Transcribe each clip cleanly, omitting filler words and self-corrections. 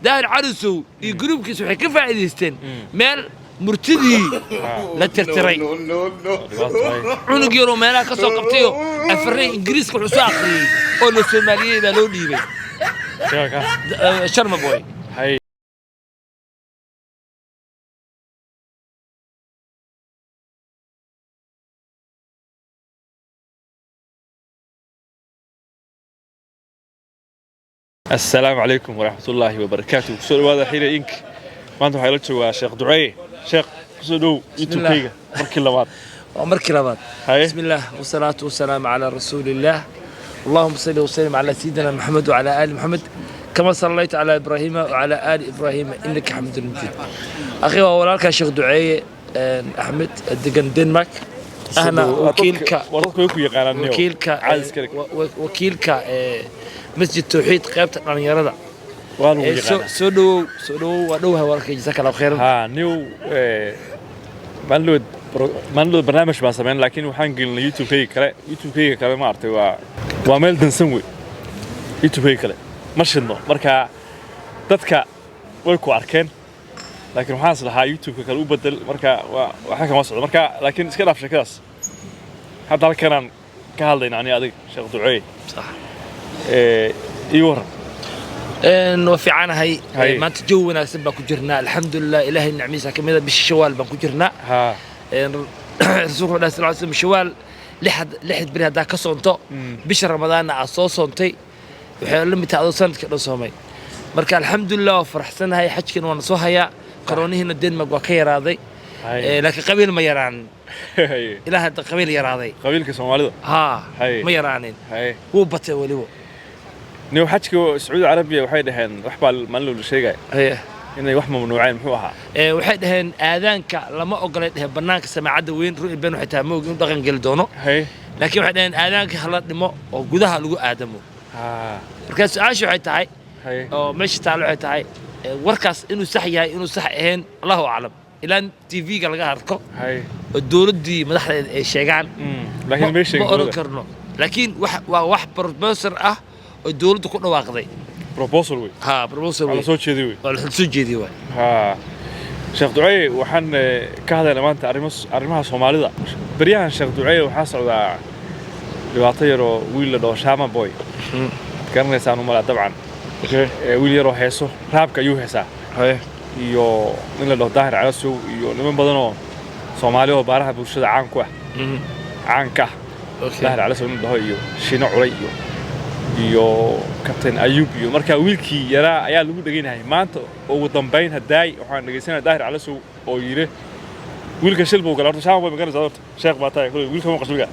داهر عرسو يجروب كيسو حكي فايدستين مال مرتدي لا ترتري عنق يرو مالا كسو قبتيو افري انجليز كل عسو اخري اولو سوماليين لو ديبي شرم بوي السلام عليكم ورحمة الله وبركاته. سؤال هذا حين إنك ما أنتم حيلتوا شيخ دعاء شيخ سودو يتوكيجا مركي لبات بسم الله والصلاة والسلام على رسول الله اللهم صل وسلم على سيدنا محمد وعلى آل محمد كما صليت على إبراهيم وعلى آل إبراهيم إنك حميد مجيد أخي وولالك شيخ دعاء أحمد الدقن دنمارك أنا وكيلك مسجد توحيد قيبت الرياضة سودو ودوها ورك جزاك الله خير نيو مانلود برنامج ما سمعنا لكن وحنقل يوتيوب كلا ما أعرف وعمل دنسوي يوتيوب كلا مرشدنا مركا تذكر ويكو أركان لكن وحاصل ها يوتيوب كلا وبدل مركا وحكى مصر مركا لكن إسكال في شكاس هذا كان كهالين يعني هذا شيخ دعاء صح يورا إنه في عنا هاي ما تجونا سبب كجرنا الحمد لله إلهي النعميسة كمية بالشوال بكجرنا رسول الله صلى الله عليه وسلم شوال لحد بري هذا كسونتو بشهر رمضان عصوصونتي وحلم تعالوا سنة كده صومي مركا الحمد لله وفرح سنة هاي حكي كنا ونصوها يا كروني هنا الدين مقوى راضي لكن قبيل ما يران إلى هذا قبيل يراضي قبيلك سومالي ما يرانين هو بطل وليه نيو حكي سعودي عربية وحيد هن رحبة المنلو الشيء إنه يوحمه من نوعين محوها وحيد هن آذانك لما أقولت برنامج سماع وين روح بينه حتى مو دقن جلدونه لكن وحيد هن آذانك خلط لما وجودها لجو آدمه ركز عايش وحيد هاي أو مش تعالوا حيد هاي وركز إنه صحيح إنه صح هن الله أعلم إلى تي في قال جاركو الدولة دي مدح الشيعان لكن مش ما لكن واحد بروفيسور الدولة كلها واقضي بروبوسل وي بروبوسل على صوت شذي وي على صوت شذي وي شيخ دعاء وحن كهذا لما أنت أرمها صومالي ذا بريان شيخ دعاء وحصل ذا لواطيرو ويل لو شاما بوي كان نسانو ملا طبعا ويل يرو حيسو رابك يو حسا iyo in la dhaho daahir calasow iyo niman badan oo Soomaali oo baaraha bulshada caan ka daahir calasow in la dhaho iyo shino culay iyo Captain Ayub iyo marka wiilkii yaraa ayaa lagu dhageynahay maanta ugu dambeyn haday waxaan dhageysanayaa daahir calasow oo yiri wiilka shilbo gal horta shaabo ma garanaysaa horta sheekh baatay wiilka ma qasbiga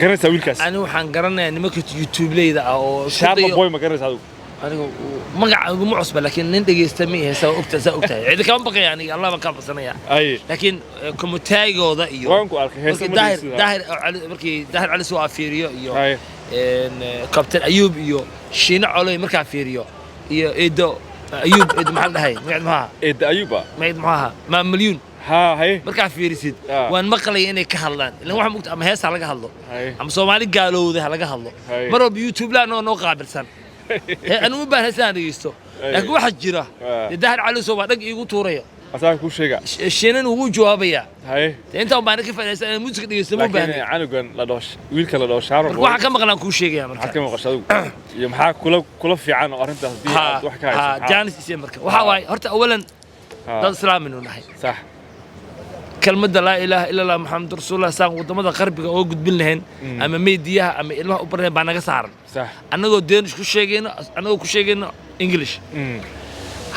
garanaysaa wiilkaas ani waxaan garanayaa nimanka YouTube leeyda oo shaabo boy ma garanaysaa أنا مقع معصب لكن نندق يستميه سو أكتة عيد كم بقى يعني الله ما كان بصنيع لكن كمتاجو ذا إيوه وانكو أركي داهر على سوا فيريو إيوه كابتن أيوب إيوه شينا عليه مركع فيريو إيوه إيدو أيوب إيد محل هاي ما يعد معها إيد أيوبا ما يعد معها ما مليون هاي مركع فيريسيد وان مقلي إني كهلان اللي هو حمقت أما هيس على جهله أما سومالي قالوا ذا على جهله مرة بيوتيوب لا نو قابل سنة أنا مو بهالسنة يستو لكن واحد جرا يدهر على سوا دق يقول توريا أصلاً كل شيء الشينان هو جوابيا هاي أنت وما نكيف الإنسان موسيقى يسموه بهني لكن عنقن لدوش ويلك لدوش عارف واحد كم قلنا كل شيء يا مركب حكم قصدو يوم حاك كل في عنه أرنت هدي وحكاية جانس اسم مركب وحواي هرت أولاً ده سلام منه نحي صح كلمة لا إله إلا الله محمد رسول الله سان وضمن قرب وجود بينهن أما ميديا أما إلما أبرنا بعنا قصار صح أنا جو دينش كل شيء جينا أنا جو كل شيء جينا إنجليش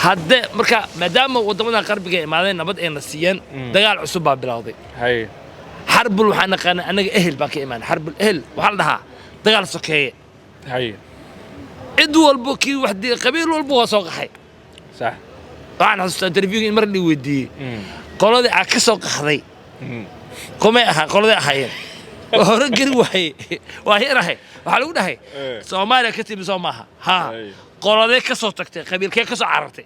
هذا مركا مدام وضمن قرب جاي ما لنا بدأ نسيان دجال عصبة بلاضي هاي حرب الوحنا كان أنا أهل باقي إيمان حرب الأهل وحلها دجال سكية هاي إدو البوكي واحد قبيل والبوها سوق حي صح طبعا هذا الترفيه مرة اللي ودي قولوا ذي عكسوا قحضي قومها قولوا ذي حيين ورجل وهي راهي وحلو ده سومالي كتب سومها قولوا ذي كسوا تكتي قبيل كي كسوا عرتي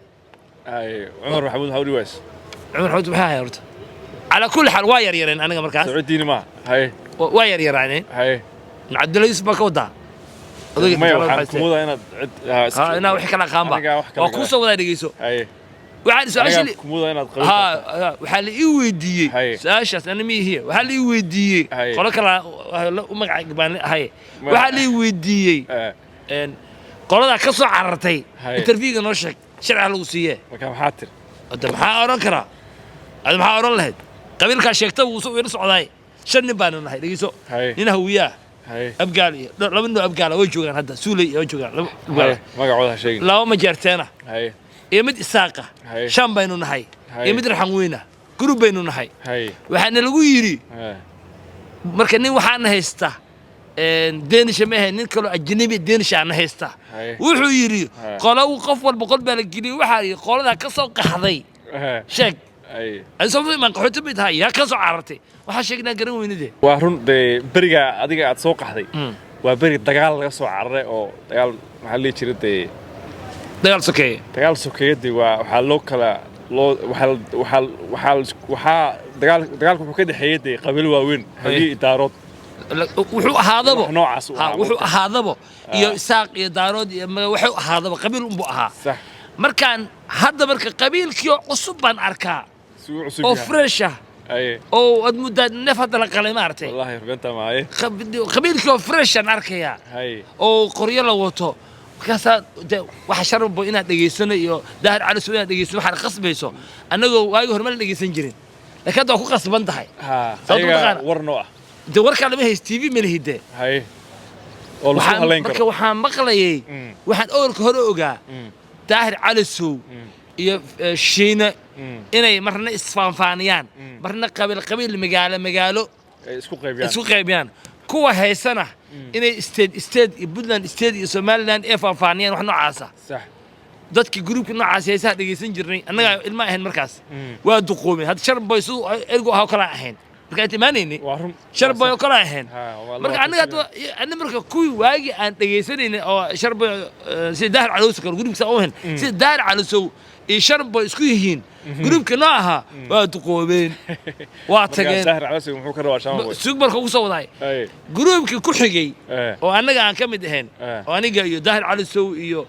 أي عمر محمود هوري ويس عمر محمود بحاجة ورد على كل حال واير يرين أنا مركز سعوديني ما هاي واير يراني هاي عبد الله يوسف بكودا أضيق ما يوحنا كمودا أنا أنا وحكي كلا قامبا وكوسا ولا دقيسو وعاد سؤال كمودا أنا وحال يودي ساشة أنا مي هي وحال يودي قالك لا ما عجبان هاي وحال يودي إن قالنا كسر عرتي الترفيه نشك شرع لوسية مكان حاتر أنت محاورا كرا هذا محاورا له قبل كاشيكته وسوي رسول الله شن بانو هاي دقيسو هنا هو وياه أبقالي لا منه أبقاله وجهه هذا سولي وجهه ما قعدها شيء لا ما جرتنا يمد إساقة شام بيننا هاي يمد رحموينا قروب بيننا هاي وحنا لقوا يري مركنين وحنا هيستا دينش ما هي نكلو الجنبي دينش عنا هيستا وحو يري قالوا وقف والبقول بالجني وحري قالوا ذا كسر قحضي شك أنسوا من قحط بيت هاي يا كسر عرتي وحشينا قريب وين ده وهرون ده برجع أديك أتسوق قحضي وبرجع دجال كسر عرة أو دجال محلي شريته دجال سكية دي وحلو كلا لو وحال دجال كده حياتي قبل وين هذه إدارات وحو هذا بو وحو هذا بو يساق يدارود وحو هذا بو قبيل أبوها صح مركان هذا قبيل كيو عصبان أركا أو فريشة أو أدمد نفط الكلمات والله يرجعت معي قبيل كيو فريشة أركيا أو قرية لوتو كذا وحشر بو إنها دقيسنا يو ده على سوينا دقيسنا حنا قصب يسوع أنا جو وايد هرمل دقيسن جرين لكن ده هو قصب انتهى ورنوع دورك على مهي تي في من هيدا هاي وحان مقلي وحان أولك هروجا داهر على السوق شينا إني مرنا إسفانفانيان مرنا قبيل مقالو اسكو قيبيان كوا هاي سنة إني استاد بدلان استاد سومالان إفانفانيان وحنا عاصة صح dadki groupki noocaas ay saa dhageysan jirnay annaga ilma ahayn markaas waa duqoomay had shar boysu ergo ha kala ahayn marka timaanayni shar boy kala ahayn marka annaga marka kuwi waagi aan dhageysanayna oo shar boy si daar caloos kar groupki saa oo hen si daar caloos ee shar boy isku yihiin groupki nooca waa duqoomeen waa tageen daar caloos wuxuu ka rabaa shaam boy suuq marka ugu soo waday groupki ku xigay oo annaga aan ka mid ahayn oo aniga iyo daar caloos iyo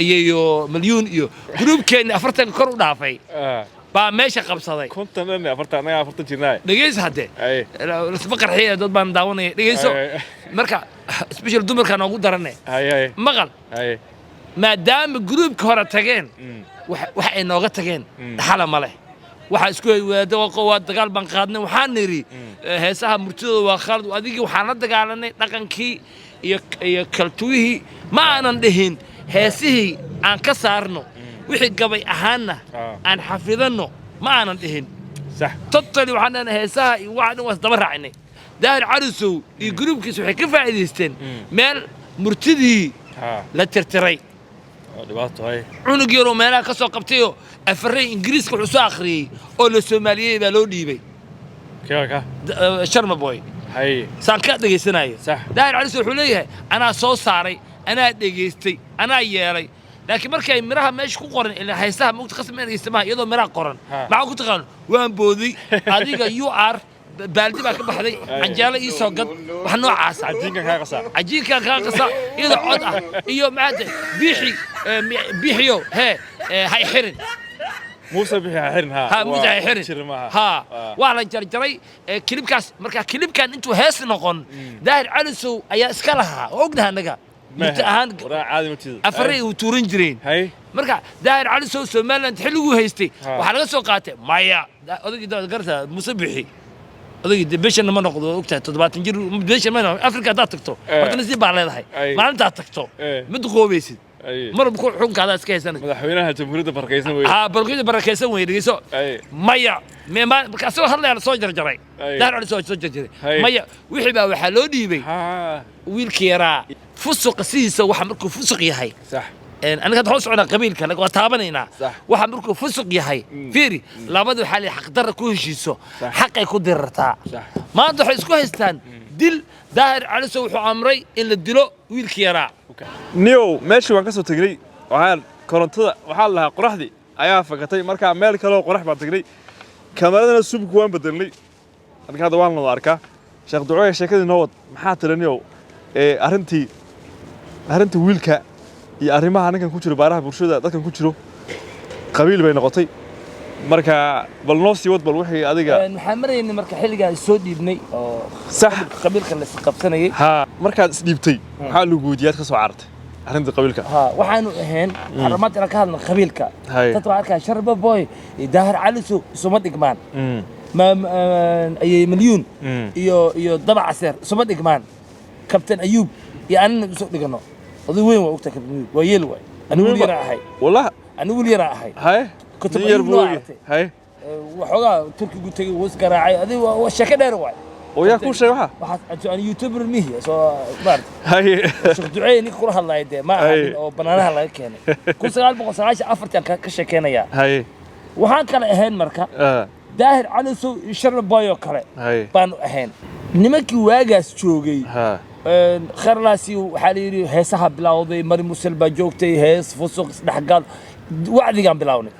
iyo مليون iyo groupkeena 40 kor u dhaafay baa meesha qabsaday kontan 40 jirnaa dhageys hadde isba qarxiya dad baan daawanay dhageyso marka special dumarka ugu daranay maqal maadaama groupka hore tageen wax ay nooga tageen xala male waxa isku wada dagaal baan qaadnay waxaan niri heesaha murtida waa khalad adigii waxaan la dagaalanay dhaqankii iyo kaltuuhi ma aanan dhihin heesihii aan ka saarno wixii gabay ahaanna aan xafidano ma aanan dhihin صح totally waxaan heesaha iyo waxaan was daba raacnay daahir carisow iyo groupkiisu waxay ka faa'iideysteen meel murtidii la tirtiray dhibaato hay cunug yaro meelaha ka soo qabtay oo afaray ingiriiska wuxuu soo akhriyay oo la Soomaaliyeey baa loo dhiibay ka sharma boy hay saan ka dhageysanayo صح daahir carisow wuxuu leeyahay anaa soo saaray anaa dhageystay anaa yeelay laakiin markay miraha meesha ku qoran ilaa haysaha mugta qasmeen ismaa iyadoo miraha qoran maxaa ku taqaan waan boodi adiga you are baaldi baa ka baxday anjaala ii soo gad wax noocaas cajiinka ka qasa iyada cod ah iyo maada bixiyo hay xirin موسى بيحي حرن ها موسى حرن ها ولا جرجري كليبكاس marka كليبكان intuu hees noqon daahir calisow ayaa iska lahaa ognaha anaga mitahan caadi matid afaray uu tuurin jireen marka daahir calisow Soomaaliland xilligu haystay waxa laga soo qaatay maya odagii garta Muuse bixi odagii bishan ma noqdo ogtahay 70 jir bishan ma Afrika daa tagto marka si baa leedahay maalinta tagto mid qoobeysid مرة بكون حكم كذا سكيسن مدحوينها جمهورية بركيسن وين بركيسن بركيسن وين رئيسو مايا ما بكسو هلا على صوجر جري دار على صوجر جري مايا وحبا وحلو ديبي ويلكيرا فسق سيسو waxa markuu fusuq yahay صح أنا قد حوس على قبيل كان لقوا تابنينا waxa markuu fusuq yahay fiiri labadu xal xaq dar ku heshiiso xaq ay ku dirtaa maanta waxay isku haystaan dil daahir calisow wuxuu amray in la dilo wiilkiira نيو ماشي وان كسو تغري waxaan korontada waxa la lahaa qoraxdii ayaa fakatay marka meel kale oo qorax baa tagray kamaradana subku waan bedelnay halka hada waan la arkaa sheekh ducooy sheekadii noo wad maxaa tiraniyo arrinta wiilka iyo arrimaha ninkan ku jiro baaraha bulshada dadkan ku jiro qabiil bay noqotay marka bal noo sii wad bal wixii adiga waxaan maraynay marka xilligan soo dhiibnay oo sax qabiilka la qabsanayay ha markaad is dhiibtay waxa lagu weydiiyay ka soo carartay arrinta qabiilka ha waxaanu ahayn xaramaad ka hadlna qabiilka dad waa arkaa sharba boy daahir cali soo madhigmaan ma ay milyuun iyo daba caseer soo madhigmaan kabtan ayub iyo anna soo dhigano oday weyn waa ogtaa kabtan waa yeel way anigu wali yara ahay wallahi anigu wali yara ahay hay كتب يربوي هاي وحقا تركي قلت لي وسكر راعي هذه والشكل داير واحد ويا كل شيء واحد انا يوتيوبر مية سو بارد هاي شيخ دعي نيك كره الله يدي ما او بنانها الله كان كل سؤال بقول سراج افرتان كشكينيا هاي وحان كان اهين marka daahir cali soo shar bayo kale baan ahayn nimankii waagaas joogay kharlaasi waxa la yiri heesaha bilowday mari musalba joogtay hees fusuq dhaxgal wacdigan bilawnay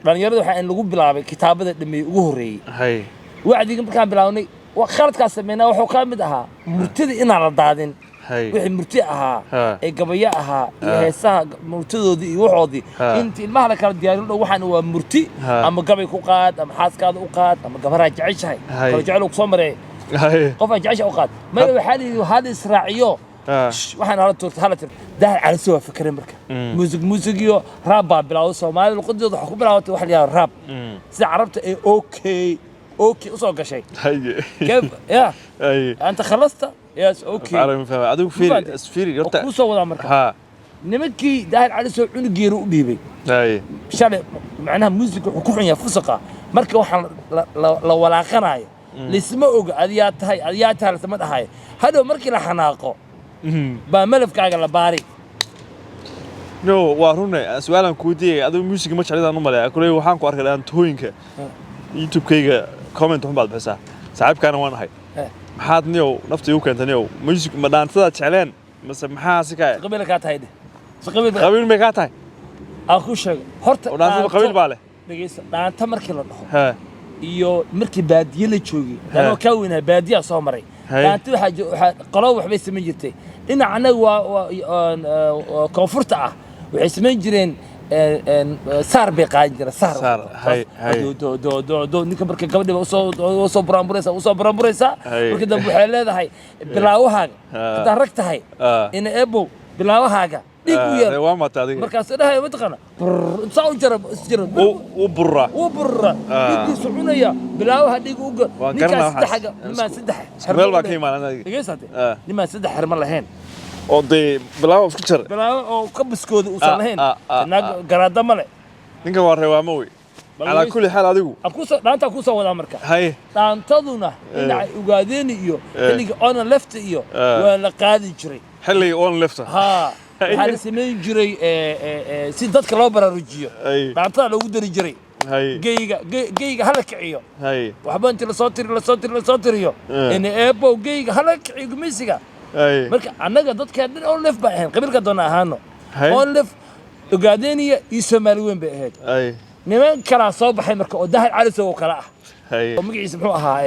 dhalinyarada waxa in lagu bilaabay kitaabada dhamay ugu horeeyay wacdigan markaan bilawnay waa khaladkaas sameeyna wuxuu ka mid ahaa murtida in aan la daadin wixii murti ahaa ee gabaya ahaa heesaha murtidoodii iyo waxoodii inta ilmaha la kala diyaarin dhow waxaan waa murti ama gabay ku qaad ama xaaskaada u qaad ama gabaraa jeceshahay kala jecel ku soo maray qof jecesha u qaad ma waxa la hada israaciyo waxaan hala tir daahir cali soo fikray marka muusig iyo rap baa bilowday Soomaaliya luqadooda waxa ku bilowday wax la yiraahdo rap sida carabta ee اوكي usoo gashay كيف يا انت خلصت يس اوكي عارف فاهم ادو فيري horta usoo wada marka ha nimankii daahir cali soo cunugeeru u dhiibay shalay macnaha muusig wuxuu ku xun yahay fusaqa marka waxaan la walaaqanayo lisma og adiyaa tahay sama dhahay hadow markii la xanaaqo baa malafkaaga la baari no waa runay su'aalan ku diiyay adu muusig ma jeclidaan u maleeyaa kulay waxaan ku arkay dhaantooyinka youtube-kayga comment waxaan baad bixisaa saaxiibkaana waan ahay maxaad niyow naftii u keentay niyow muusig ma dhaantada jecleen mase maxaa si ka qabiil ka tahay qabiil ma ka tahay aan ku sheego horta dhaantada qabiil baa leh dhageysa dhaanta markii la dhaho iyo markii baadiye la joogay anoo ka weynaa baadiya soo maray dhaanta waxa qolow waxbay sameyn jirtay dhinacna waa koonfurta ah waxay sameyn jireen صار بقاجر صار دو ninka markay gabadhiba soo buraanburaysa markii dambe waxay leedahay bilaawahaaga hadaa rag tahay in ebo bilaawahaaga dhig u yar waa mata adiga markaas dhahay ma taqana soo jarab u burra dhig sucunaya bilaawaha dhig u ninkaas saddex meel baa ka imaanay dhigeysate nima saddex xirma lahayn oo de bilaaw isku jar bilaaw oo ka biskooda u salahayn naag garaada male ninka waa reewaamo way ala kulli xal adigu dhaanta ku soo wada marka hay dhaantaduna inay ugaadeen iyo xilliga on left iyo waa la qaadi jiray xilliga on left ha hal sameyn jiray si dadka loo baraarujiyo dhaantada lagu dari jiray geyga hala kiciyo waxba inta la soo tiriyo in eebo geyga hala kiciyo gumeysiga marka anaga dadka dhan oo lef baa ahayn qabiilka doona ahaano oo lef ugaadeniya iyo Soomaali weyn bay ahayd niman kala soo baxay marka oo daahir cali soo kala ah oo magaciisa muxuu ahaa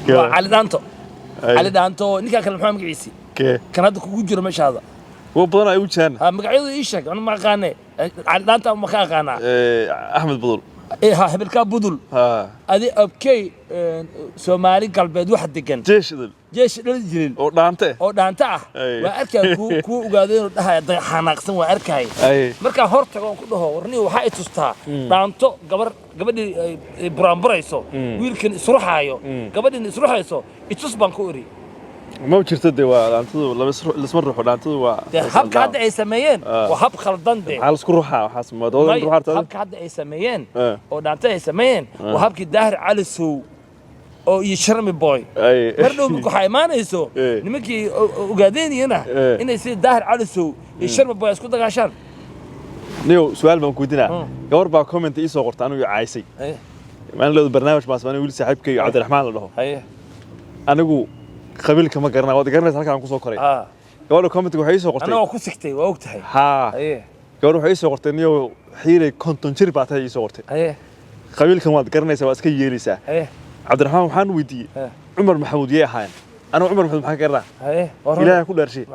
cali dhaanto ninka kale muxuu magaciisa kan hadda kugu jiro meeshaada oo badan ay u jiraan ha magacyadu ii sheeg anu ma aqaanay cali dhaanta ma ka aqaana Ahmed Budul ها هبلكا بدل ادي ابكي سومالي قلبيد واحد دغن جيش دلجيل او دانته waa arkay ku ogaadeen dhahay xanaaqsan waa arkay marka horta aan ku dhaho warni waxa ay tustaa dhaanto gabadhii buraanburayso wiilkan isruxaayo gabadhin isruxayso itus baan ku iri ما وجرت دي وانتو لسما روحو دانتو وا habka hadda ay sameeyeen waa hab khaldan de hal isku ruuxa waxaas moodooda ruuxa habka hadda ay sameeyeen oo dhaanta ay sameeyeen waa habkii daahir cali soo oo iyo sharmi boy mardow ku xaymaanayso nimankii ogaadeeniyana inay si daahir cali soo iyo sharmi boy isku dagaashaan niyo su'aal baan ku dinaa gabar baa comment ii soo qortay anigu caysay maan loo barnaamij baasmaan wiil saaxiibkay Cabdiraxmaan la dhaho anigu qabiilka ma garanaa wada garanaysa halkaan ku soo koray gabadha comment waxay soo qortay anoo ku sigtay waa ogtahay gabadha waxay soo qortay niyo xiilay konton jir baa tahay soo qortay qabiilkan waad garanaysaa waa iska yeelaysaa Cabdiraxmaan waxaan weydiiyay Umar Maxamuud yee ahaan أنا عمر محمود محمد كرنا هاي إلهي كل شيء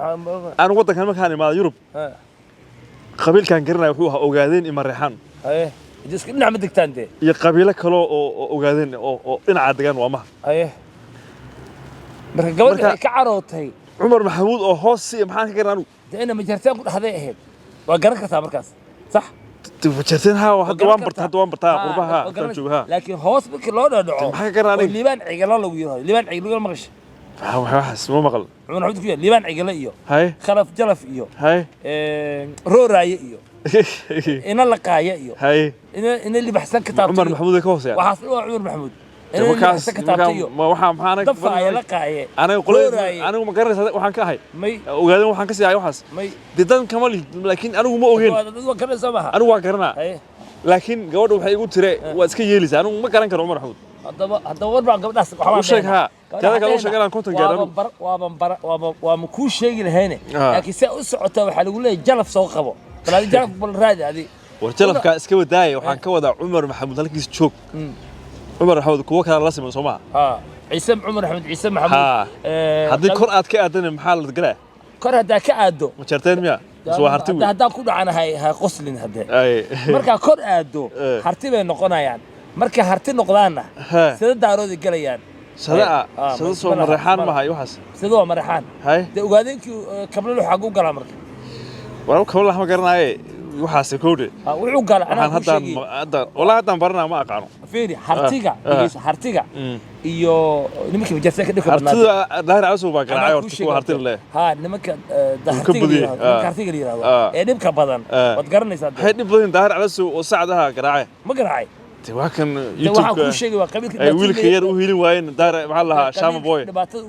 أنا وضع كان مكاني مع يوروب قبيل كان كرنا وحوها أوجادين إما ريحان هاي جس كنا عم دكتان دي يا قبيلة كلو أوجادين أو إن عادقان وما هاي مركب قبل كعروت هاي عمر محمود أو هوسي محمد كرنا أنا مجرتين كل هذا هيد وقرنك تامركاس صح تفجرتها وحد وان برتا قربها تمشوها لكن هوس بك لو دعو محمد كرنا الليبان عقلا لو يراه الليبان عقلا مغش waxaas ma maqal عمر محمود كيا الليبان عقلا iyo هاي خلف جلف iyo هاي روراي iyo إن الله قاية iyo هاي إن اللي بحسن كتاب عمر محمود كوس يعني وحصلوا عمر محمود إن اللي بحسن كتاب تيو ما وحنا دفع يا لقاية أنا قلت أنا ما قررت وحنا كهاي مي وقاعدين وحنا كسي عيو حس مي ديدان كمال لكن أنا ما أوهين وكذا سماها أنا واقرنا لكن جواد وحي يقول ترى واسكي يليس أنا ما كان كرو عمر محمود هذا وربع قبل ناس وش ها كذا كذا وش كان كنت جارم ومكوش شيء لهنا لكن سأسعته وحلو له جلف سوق قبو فلا جلف بالراد هذه ورجلف كاسكو داي وحن كودا عمر محمود هلكيس جوك عمر محمود كوا كان الله سمع سمع عيسى عمر محمود عيسى محمود هذه كرات كأدن محل تقرأ كره هذا كأدو مشرتين ميا سو هرتوي هذا كله عنا هاي قصلين هذا أي مركا كر أدو هرتي بينقنا يعني مركا هرتي نقدانا سيد دارود الجليان سدا سو مريحان ما هاي وحس سدوا مريحان هاي وقاعدين كملوا حقوق قال مركا ورا كمل ما قرناي وحاس كودي وحقوق قال أنا هذا والله هذا برنا ما أقانو فيني هرتيجا هرتيجا iyo nimanka majarta ka dhigay hartida daahir cusub baa kala caawirta ku hartida leh nimanka hartiga yiraahdo ee dhibka badan wad garanaysaa hay dhib badan daahir cusub oo saacadaha garaacay ma garaacay waa kan youtube waxa ku sheegay waa qabiilka ay wiilka yar u hilin waayeen daahir waxa lahaa shama boy dhibaatada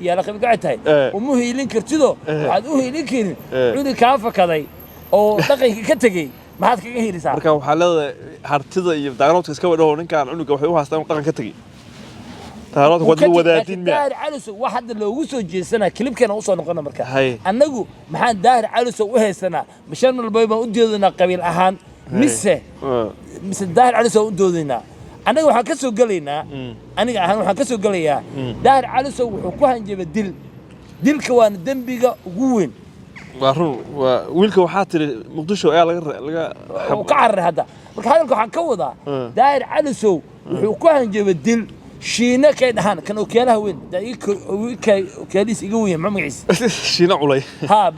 yaala qabiilka ay tahay uma hilin kartido waxaad u hilin karin cuni ka fakaday oo dhaqanka ka tagay maxaad kaga helisaa marka waxa leedahay hartida iyo daaroodka iska wadho ninkan cunuga waxay u haastaan dhaqan ka tagay تهارات قد ودادين مياه داهر علوسو واحد لو وصل جيسنا كليب كان وصل نقولنا مركا أنجو محن داهر علوسو وهي سنة مشان البيبان ودينا قبيل أهان مس داهر علوسو ودينا أنا وحكسو قلينا أنا أهان وحكسو قليا داهر علوسو وحكوها نجيب دل كوان دنبيجا وين وارون ويلك وحاتر مقدشو يا لقى وكعر هذا هذا الكو حنكوضا داهر علوسو وحكوها نجيب دل شينا كاين هان كانوا كيالها وين دايك كاليس يقوي مع مقعس شينا علي ها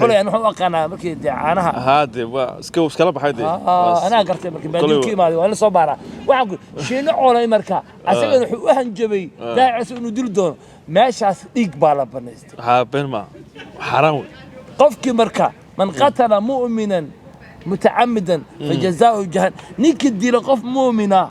علي انا وقانا مركي دعانها هادي اسكو اسكلا بحيدي انا قرت مركي بعدين كيما وانا سو بارا waxaan ku shiina culay marka asaga wuxuu u hanjabay daacas inuu dil doono meeshaas dhig baa la banaystay ha been ma xaraam qofkii marka man qatala mu'minan متعمدا فجزاؤه جهنم نيك ديله قف مؤمنه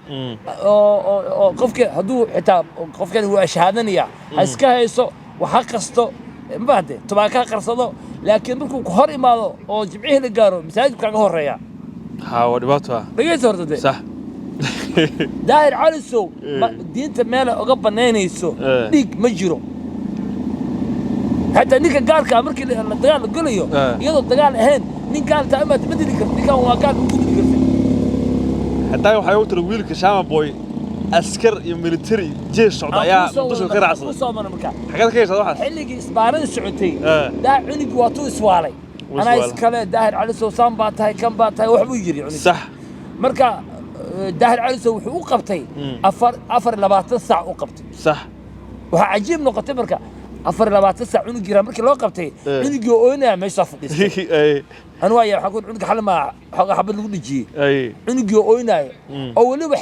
او قفك هدو حتى قفك هو شهادنيا اسكا هيسو وحقستو بعد تبا ka qarsado laakiin markuu ku hor imaado oo jimcihi la gaaro masaajidka kaga horeeya ha wadibaato dhageyso hortade sax daahir caliso diinta meel uga banaynayso dhig ma jiro حتى نيك قال كان مركي الدجال قليو يدو الدجال هين نيك قال تأمل تبدي لك نيك هو قال ممكن يقول حتى يحاول ترويل كشام بوي أسكر يميلتري جيش سعودية مدرسة غير عصر حاجات كيس هذا واحد حلقي إسبارين السعودي ده عنق واتو إسوالي أنا إسكاله داهر على سوسان باتاي كم باتاي وحبو يجري عنق صح مركا داهر على سو وقبتي أفر لبات الساعة وقبتي صح وعجيب نقطة مركا أفر لبات الساعة عنق جرا مركا لو قبتي عنق يوينا ما يصفق أنا ويا حكون عندك حل ما حب نقول نجي عنق يوينا أولي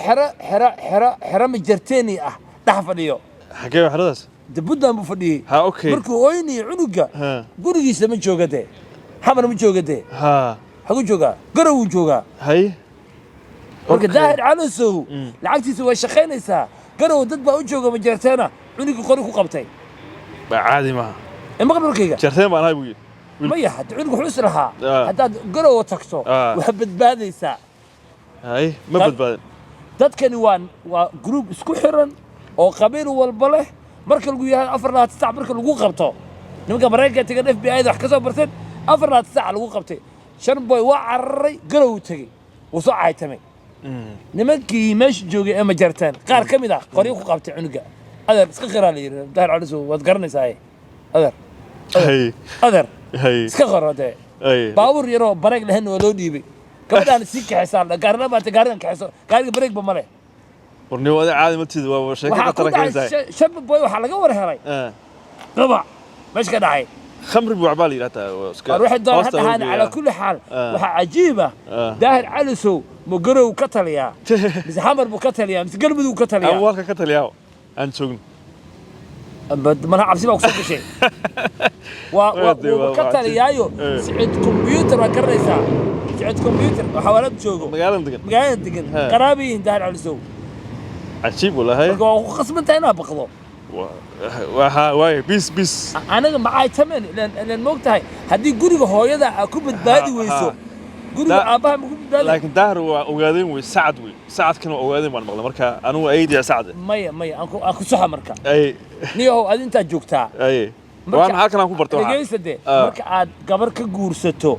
حرا مجرتيني تحفظيه حكي حرس دبودا مفدي ها أوكي مركو ويني عنق قولي سمن جوجته حمر من جوجته ها حكون جوجا قرو جوجا هاي مركو ظاهر على سو العكس سوى شخينيسا قرو ضد بقى جوجا مجرتينا عنق قرو قبتي عادي ما ما قبل كيجا جرتين ما هاي بقول ما يحد عنق حسرها حتى قرو وتكسو وحبت باديسا هاي ما بدبادن dadkani waa group isku xiran oo qabiil walba leh marka lagu yahay 4 saac marka lagu qabto nimanka Mareykanka taga FBI wax ka soo barteen 4 saac lagu qabtay shan boy waa cararay garow tagay wuu caytamay nimankii meesh joogay ama jartaan qaar kamid ah qoryo ku qabtay cunuga أدر سكخر لي داهر على سو وذكرني ساي أدر هاي أدر هاي سكخر هذا هاي باور يرو بريك لهن ولو ديبي كمان أنا سيك حساب قارنا ما تقارن كحساب قارن بريك بمره ورني هذا عادي ما تدي وشكل ترى كذا شاب بوي وحلا قور هراي طبعا مش كده عاي خمر بوعبالي لا تا روح الدار حتى هذا على كل حال عجيبة داهر على سو مقرو كتليا بس حمر بكتليا بس قلب ذو كتليا أول كتليا أنتون ما نعرف سيبك صدق شيء وكتليا يو سعد كمبيوتر وكرسة سعد كمبيوتر وحوالات شوقه مقالة دقن قرابي داهر على سو عجيب ولا هاي وخصم انت هنا بقضوا واي بيس أنا معاي تمن لأن موقتها هدي قريبة هو يدا أكون بتبادي ويسو قريبة أباها مكون بتبادي لكن دهر وأوغادين وسعد سعد كانوا أوغادين وأنا مغلى مركا أنا أيدي يا سعد مية أكو صحة مركا أي نيو هذا أنت جوكتا أي وأنا هاكنا أكون برتوها لقيس ده مركا عاد قبر كجورستو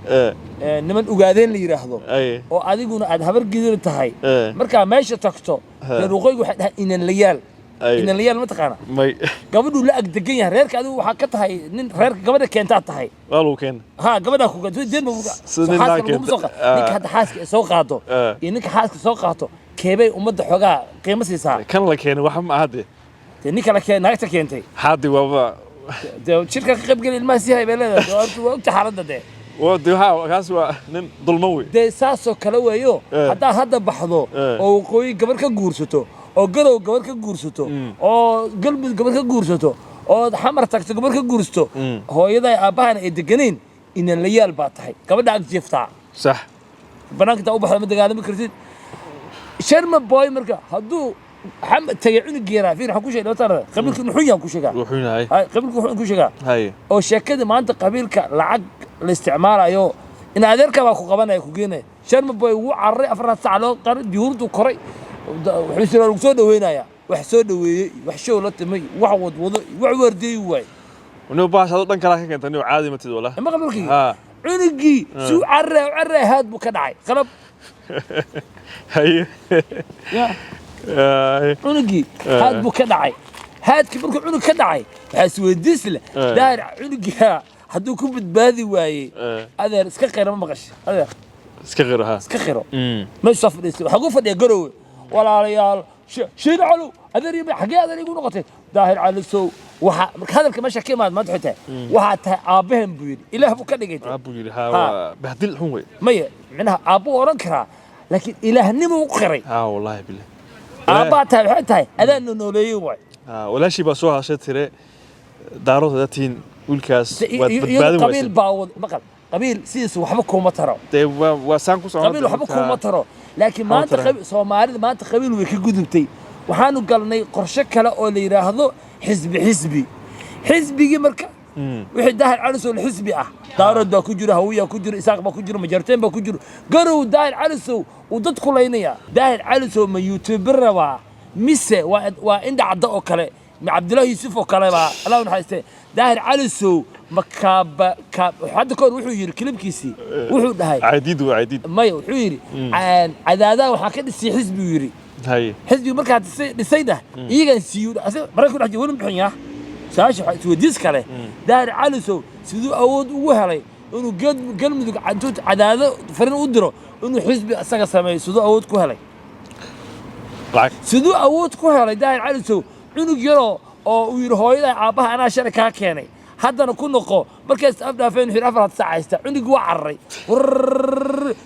نمن أوغادين اللي يراهدو أي وعادي يقولون عاد هبر جدير تهاي مركا ماشي تكتو للرقي واحد إن الليال إن الليال ما تقانا ماي قبل لا أقدقين ريرك هذا وحكتها هاي ريرك قبل كانت هاي والله كان ها قبل أخو قد دين حاسك نيك هذا حاسك سوقاته إنك حاسك سوقاته كيبي أمد حقا قيمة سيسا كان لك هنا وحم عادي إنك لك ناقتك أنتي حادي وابا ده شركة قبل الماسي هاي بلده وقت حرده ده وديها كاسوا نن ظلموي ده ساسو كلوه يو حتى هذا بحضو أو قوي قبل كجورسته أو قلو قبل كجورسته أو قلب قبل كجورسته أو حمر تكت قبل كجورسته هو يدا أبانا الدقنين إن الليال باتحي قبل ده جفتع صح بناك ده أبوه من دقالة مكرتين شرم باي مركا هدو حم تيعون الجيرة فين حكوش لو ترى قبل كل حية حكوش كا وحينا هاي قبل كل حكوش كا هاي أو شكل ما أنت قبيل كالعق الاستعمار أيوه إن هذاك باكو قبنا يكوجينه شرم باي وعرّي أفراد سعلو قرد ديورد وقري وحسنا الوصول وين يا وحسود وحشوا لا تمي وعود وضع وعوردي واي ونو باش هذا كلام كنت انه عادي ما تدي ولا ما قبل كي عنقي سو عرّي هاد بو كدعي قلب هي يا عنقي هاد بو كدعي هاد كبرك عنق كدعي حسوديس له داير عنقي hadduu ku badbaadi waaye adeer iska qira ma maqash adeer iska qiro ma soo fadhiisto waxa ugu fadhiya garowe walaalayaal shiin calo adeer iyo xagee adeer igu noqotay daahir cali sow waxa marka hadalka meesha ka imaad maanta xitaa waxa tahay aabahan buu yiri ilaah buu ka dhigay buu yiri haa bahdil xun way maya macnaha aabu oran karaa laakiin ilaahnimo u qiray haa wallahi billah aabaa tahay waxa tahay adaan nooleeyay way walaashi baa soo hashay tire daarada tiin wilkaas waad badbaadin qabiil baawad maqal qabiil sidiis waxba kuma taro waa saan ku soo qabiil waxba kuma taro laakiin maanta qabiil Soomaalida maanta qabiil way ka gudubtay waxaanu galnay qorshe kale oo la yiraahdo xisbigi marka wixii daahir cali sow xisbi ah daarad baa ku jira hawiya ku jira isaaq baa ku jira majarteen baa ku jira garow daahir cali sow uu dad ku leynaya daahir cali sow ma youtuber raba mise waa inda cadda oo kale Abdullah Yusuf oo kale baa Allah u naxariistay daahir cali sow makaaba hadda koor wuxuu yiri klibkiisii wuxuu dhahay عديد maya wuxuu yiri cadaada waxa ka dhisay xisbi yiri hay xisbi marka dhisayda iyaga siiyo marka waxa weli bixinaya saasha waxa wadiis kale daahir cali sow sidoo awood ugu helay inuu galmudug cadaada farin u diro inuu xisbi asaga sameeyo sidoo awood ku helay sidoo awood ku helay daahir cali sow cunug yaro oo uu yiri hooyada aabaha anaa shalay ka keenay haddana ku noqo markaas afdaafeen xir afraad saacaysta cunug waa carray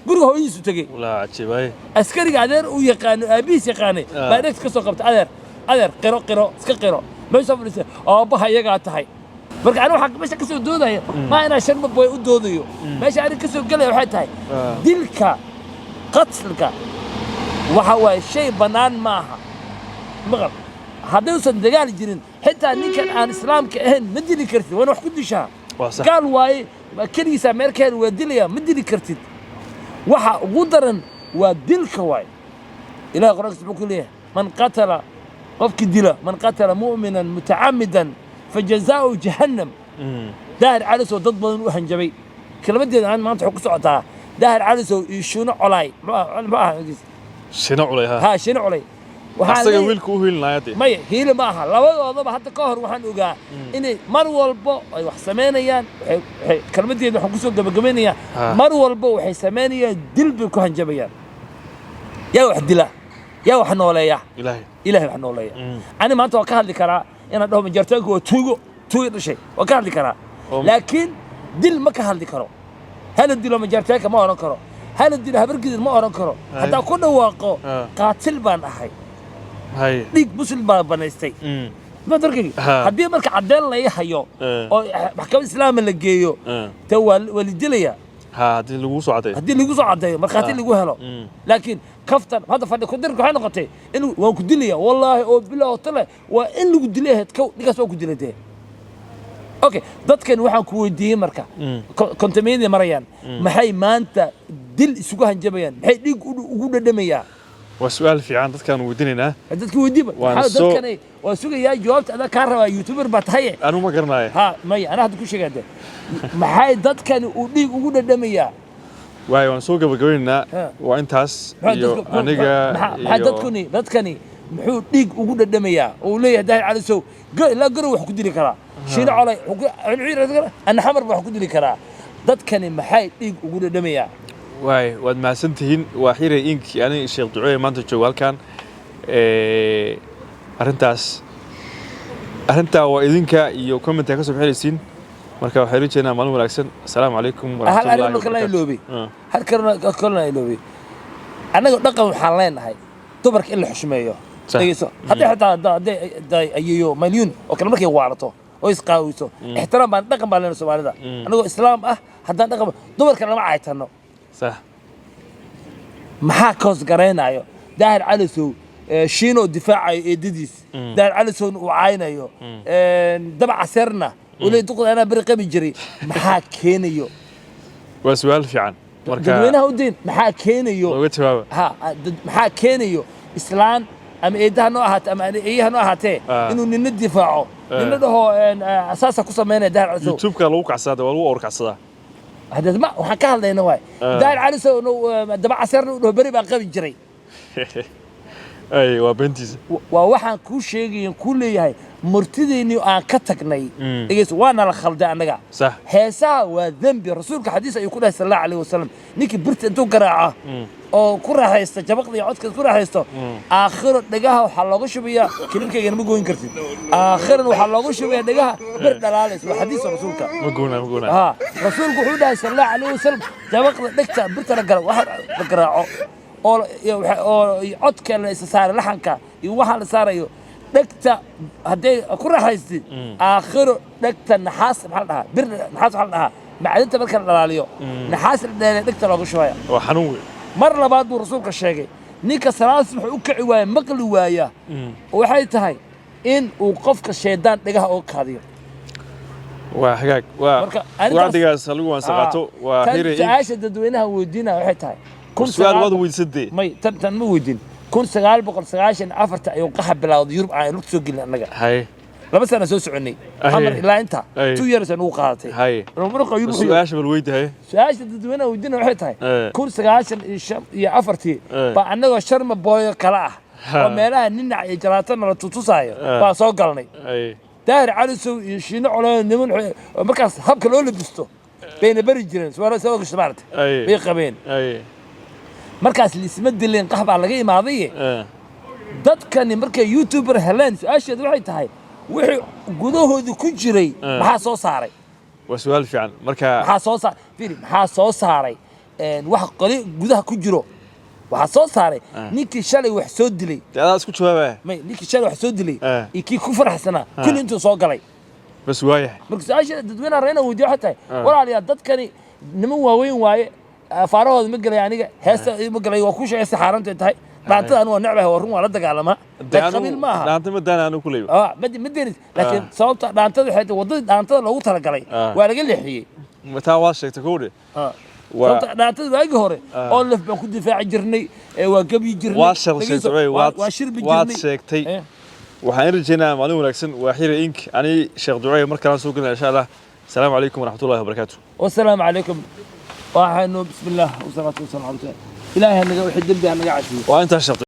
guriga hooyadiisu tagay walaa ajibay askariga adeer uu yaqaan aabiis yaqaan baa dhagta ka soo qabta adeer qiro iska qiro meesha fadhiisa aabaha iyaga tahay marka aniga waxa meesha ka soo doodaya ma ina sharma boy u doodayo meesha aniga ka soo galay waxay tahay dilka qatlka waxa way shay banaan maaha maqal haddaysan dagaal jirin xitaa ninkan aan islaamka ahayn ma dili kartid wana wax ku dishaa qaal waaye keligiisa meerkeen waa dilaya ma dili kartid waxa ugu daran waa dilka waaye ilaah quraanka wuxuu ku leeyahay man qatala qofki dila man qatala mu'minan muta'ammidan fajazaa'u jahannam daahir cali sow dad badan u hanjabay kelmadeeda aan maanta wuxuu ku socotaa daahir cali sow iyo shuno colay ma aha shino colay shino colay asaga wiilku u hiilnaayay may hiil ma aha labadoodaba hadda ka hor waxaan ogaa inay mar walba ay wax sameynayaan kalmadeeda waxaan ku soo gabagabeynaya mar walba waxay sameynayaan dil bay ku hanjabayaan yaa wax dila yaa wax nooleeya ilaahay wax nooleeya ani maanta waan ka hadli karaa inaan dhaho majartaanku waa tuugo dhashay waan ka hadli karaa laakiin dil ma ka hadli karo hal dilo majartaanka ma oran karo hal dilo habarkiisa ma oran karo hadaa ku dhawaaqo qaatil baan ahay dhiig muslim baa banaystay ma darkii haddii marka cadeen la hayo oo maxkamad islaam la geeyo ta walidilaya haddii lagu soo cadeeyo markhaati lagu helo laakiin kaftan hadda fadhi ku dirka waxay noqotay in waan ku dilaya wallahi oo bilaa tale waa in lagu dilay heedkow dhigaas waa ku dilatay okay dadkan waxaan ku weydiiyay marka kontameeyada marayaan maxay maanta dil isugu hanjabayaan maxay dhiig ugu dhadhamayaan waa su'aal fiican dadkan weydiinayna dadku weydiiba dadkan waa sugayaa jawaabta adaa ka rabaa youtuber baa tahay anu ma garanayo may ana hadda ku sheegay maxay dadkan uu dhiig ugu dhadhamayaa waay waan soo gabagabeynaa waa intaas iyo aniga iyo dadkani muxuu dhiig ugu dhadhamayaa oo leeyahay daahir cali sow la garo wax ku dili karaa shiina colay ana xamar wax ku dili karaa dadkani maxay dhiig ugu dhadhamayaa waay waad mahadsantihiin waa xiray inkii ani sheekh ducooy maanta joogo halkan arrintaa waa idinka iyo comment ka soo bixinaysiin marka waxay rajeenaa maalin wanaagsan assalaamu calaykum warahmatullahi wabarakatuh hal kalena iloobi annaga dhaqan waxaan leenahay dumarka in la xushmeeyo dhageyso hadday ayeeyo malyuun oo kale markay waarato oo isqaawiso ixtiraam baan dhaqan baan leenahay Soomaalida anagoo islaam ah haddaan dhaqan dumarka lama caaytano صح maxaa koos gareenayo daahir cali sow shiino difaacayo eedadiis daahir cali sow uu caaynayo dabac asarna ولي دقوا أنا برقبي جري محا كينيو وسؤال فعلا dadweynaha u diin maxaa keenayo maxaa keenayo islaan ama eedaha noo ahaatee ama eeyaha noo ahaatee inuu nina difaaco nina dhaho asaasa ku sameynaya daahir cali sow youtube-ka lagu kacsadaa waa lagu orkacsadaa hadda ma waxaan ka hadlayna waay daahir cali sow dabac asarna u dhaho beri baan qabi jiray ay waa beentiisa waa waxaan kuu sheegayn kuu leeyahay مرتديني أن كتكني إيش وأنا الخلدة أنا صح هسا وذنبي رسولك حديث يقول صلى الله عليه وسلم نيكي برت أنتو قراعة أو كره هيستا جبق لي عود كره هيستا آخر دجاها وحلاقوش بيا كلمة كي أنا مجوين كرتين آخر وحلاقوش بيا دجاها برد العالس وحديث رسولك مجونا رسولك حوده صلى الله عليه وسلم جبق دكتا برت القراعة واحد القراعة أو عود كان استسار لحنك يوحل ساريو دكتا هدي كره هيستي آخر دكتا نحاس بحالها بر نحاس بحالها معدنت مركز الراليو نحاس دكتا لوجو شوية وحنوي مرة بعد رسولك الشيء نيك سلاس وكع ويا مقل ويا وحيت هاي إن وقفك الشيطان دجها أوك هذه وحقك وعندك سلوك وانسقطوا وحيري عايشة تدوينها ودينها وحيت هاي كل سؤال وضع ويسدي ما تنمو ودين كون سجال بقول سجاشن أفرت يوقح بلاود يرب عن لوك سوق لنا هاي لما سنة سوس عني حمر لا أنت 2 years نوقاتي هاي رمرق يرب سجاش بالويد هاي سجاش تدوينها ودينا وحيت هاي كون سجاشن يا أفرتي فأنا الشرم بوي كلاه ومالها ننع إجراتنا لتوصايا فسوقلني داير على سو يشين على نمن مركز هبك الأول بستو بين بريجرين سوالف سوق اشتبارت بيقبين markaas lismad leen qaxba laga imaadayay dadkani markay youtuber heleen su'aasheedu waxay tahay wixii gudahooda ku jiray maxaa soo saaray waa su'aal fiican marka maxaa soo saaray wax qali gudaha ku jiro waxa soo saaray ninkii shalay wax soo dilay adaa isku jawaabay ninkii shalay wax soo dilay ikii ku faraxsana kulli intuu soo galay bas waayahay marka su'aasheedu dadweynaha reena weydiyo xataa walaaliya dadkani niman waaweyn waaye فارهود مقلي يعني هسه مقلي وكوش هسه حارنت انتهي دانتها أنا ونعبه ورهم ولا دقالما قبيل معها دانت مدانا أنا كل يوم مدينة لكن صوت دانتها حتى وضد دانتها لو ترى قلي ولا قل لي حي متى واشك تقولي صوت دانتها باقي هوري أولف بكون دفاع جرني وقبي جرني واشر شيء واشر بجرني وحنرجعنا معلومة لكن وحير إنك أنا شيخ دعاء مركز سوقنا إن شاء الله السلام عليكم ورحمة الله وبركاته والسلام عليكم وحنو بسم الله والصلاة والسلام على رسول الله إلهي أنا قاعد الدنيا أنا قاعد فيه وأنت شرط